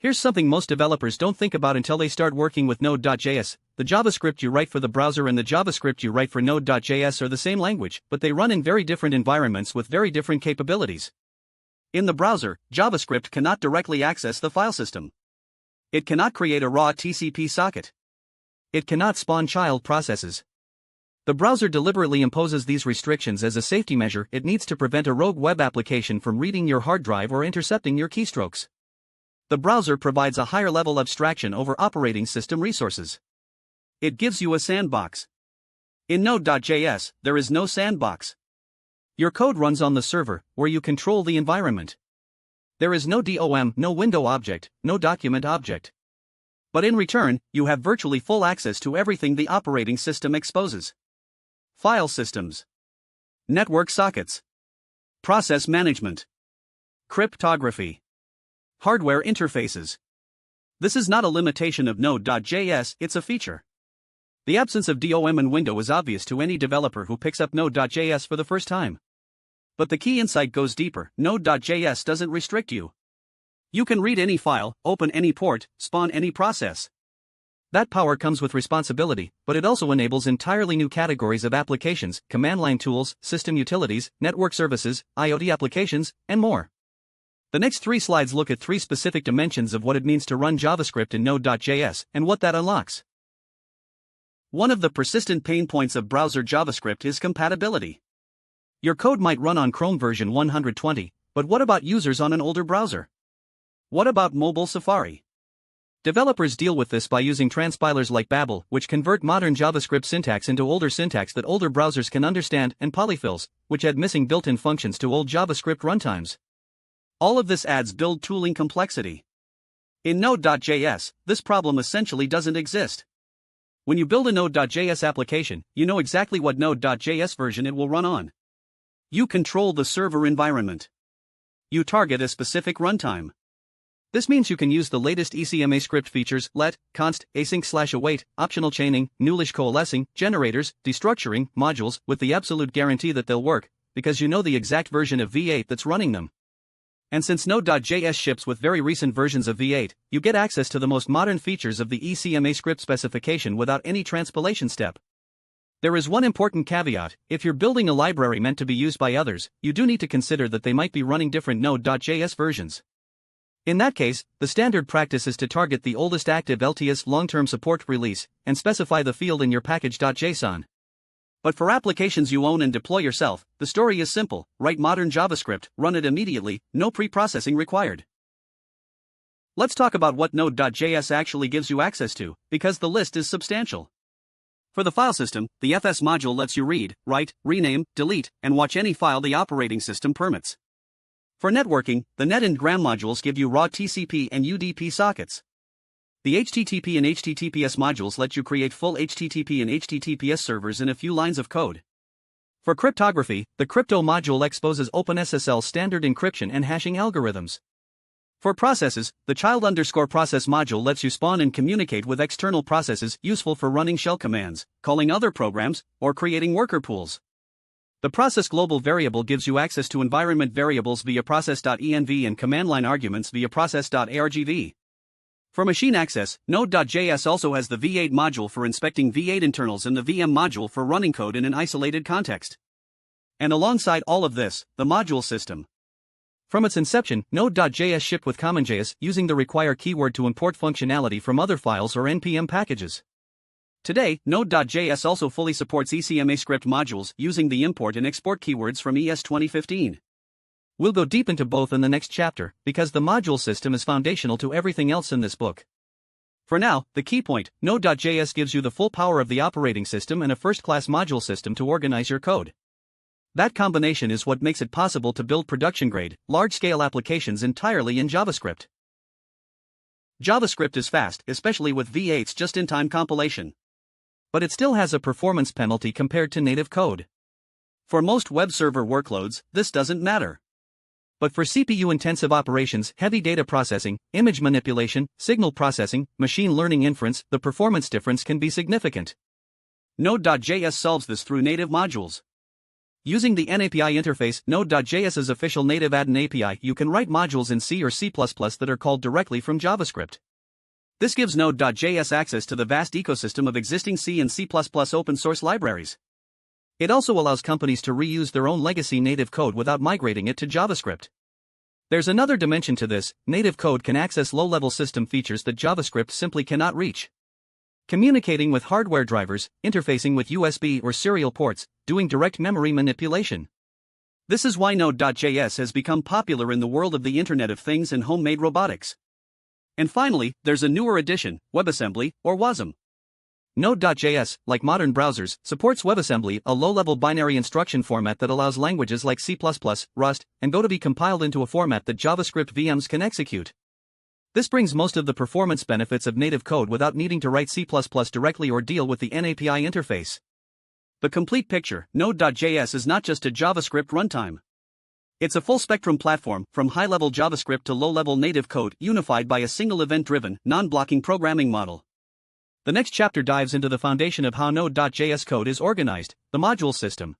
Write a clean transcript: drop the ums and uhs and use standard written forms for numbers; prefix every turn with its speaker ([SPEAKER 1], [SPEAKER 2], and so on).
[SPEAKER 1] Here's something most developers don't think about until they start working with Node.js. The JavaScript you write for the browser and the JavaScript you write for Node.js are the same language, but they run in very different environments with very different capabilities. In the browser, JavaScript cannot directly access the file system. It cannot create a raw TCP socket. It cannot spawn child processes. The browser deliberately imposes these restrictions as a safety measure. It needs to prevent a rogue web application from reading your hard drive or intercepting your keystrokes. The browser provides a higher level abstraction over operating system resources. It gives you a sandbox. In Node.js, there is no sandbox. Your code runs on the server, where you control the environment. There is no DOM, no window object, no document object. But in return, you have virtually full access to everything the operating system exposes. File systems, network sockets, process management, cryptography, hardware interfaces. This is not a limitation of Node.js, it's a feature. The absence of DOM and window is obvious to any developer who picks up Node.js for the first time. But the key insight goes deeper. Node.js doesn't restrict you. You can read any file, open any port, spawn any process. That power comes with responsibility, but it also enables entirely new categories of applications, command line tools, system utilities, network services, IoT applications, and more. The next 3 slides look at 3 specific dimensions of what it means to run JavaScript in Node.js and what that unlocks. One of the persistent pain points of browser JavaScript is compatibility. Your code might run on Chrome version 120, but what about users on an older browser? What about mobile Safari? Developers deal with this by using transpilers like Babel, which convert modern JavaScript syntax into older syntax that older browsers can understand, and polyfills, which add missing built-in functions to old JavaScript runtimes. All of this adds build tooling complexity. In Node.js, this problem essentially doesn't exist. When you build a Node.js application, you know exactly what Node.js version it will run on. You control the server environment. You target a specific runtime. This means you can use the latest ECMA script features, let, const, async/await, optional chaining, newlish coalescing, generators, destructuring, modules, with the absolute guarantee that they'll work, because you know the exact version of V8 that's running them. And since Node.js ships with very recent versions of V8, you get access to the most modern features of the ECMA script specification without any transpilation step. There is one important caveat: if you're building a library meant to be used by others, you do need to consider that they might be running different Node.js versions. In that case, the standard practice is to target the oldest active LTS long-term support release, and specify the field in your package.json. But for applications you own and deploy yourself, the story is simple: write modern JavaScript, run it immediately, no pre-processing required. Let's talk about what Node.js actually gives you access to, because the list is substantial. For the file system, the FS module lets you read, write, rename, delete, and watch any file the operating system permits. For networking, the net and gram modules give you raw TCP and UDP sockets. The HTTP and HTTPS modules let you create full HTTP and HTTPS servers in a few lines of code. For cryptography, the crypto module exposes OpenSSL standard encryption and hashing algorithms. For processes, the child_process module lets you spawn and communicate with external processes, useful for running shell commands, calling other programs, or creating worker pools. The process global variable gives you access to environment variables via process.env and command line arguments via process.argv. For machine access, Node.js also has the V8 module for inspecting V8 internals and the VM module for running code in an isolated context. And alongside all of this, the module system. From its inception, Node.js shipped with CommonJS, using the require keyword to import functionality from other files or NPM packages. Today, Node.js also fully supports ECMA script modules using the import and export keywords from ES 2015. We'll go deep into both in the next chapter, because the module system is foundational to everything else in this book. For now, the key point: Node.js gives you the full power of the operating system and a first-class module system to organize your code. That combination is what makes it possible to build production-grade, large-scale applications entirely in JavaScript. JavaScript is fast, especially with V8's just-in-time compilation. But it still has a performance penalty compared to native code. For most web server workloads, this doesn't matter. But for CPU-intensive operations, heavy data processing, image manipulation, signal processing, machine learning inference, the performance difference can be significant. Node.js solves this through native modules. Using the NAPI interface, Node.js's official native add-in API, you can write modules in C or C++ that are called directly from JavaScript. This gives Node.js access to the vast ecosystem of existing C and C++ open-source libraries. It also allows companies to reuse their own legacy native code without migrating it to JavaScript. There's another dimension to this: native code can access low-level system features that JavaScript simply cannot reach. Communicating with hardware drivers, interfacing with USB or serial ports, doing direct memory manipulation. This is why Node.js has become popular in the world of the Internet of Things and homemade robotics. And finally, there's a newer addition, WebAssembly, or WASM. Node.js, like modern browsers, supports WebAssembly, a low-level binary instruction format that allows languages like C++, Rust, and Go to be compiled into a format that JavaScript VMs can execute. This brings most of the performance benefits of native code without needing to write C++ directly or deal with the NAPI interface. The complete picture: Node.js is not just a JavaScript runtime. It's a full-spectrum platform, from high-level JavaScript to low-level native code, unified by a single event-driven, non-blocking programming model. The next chapter dives into the foundation of how Node.js code is organized, the module system,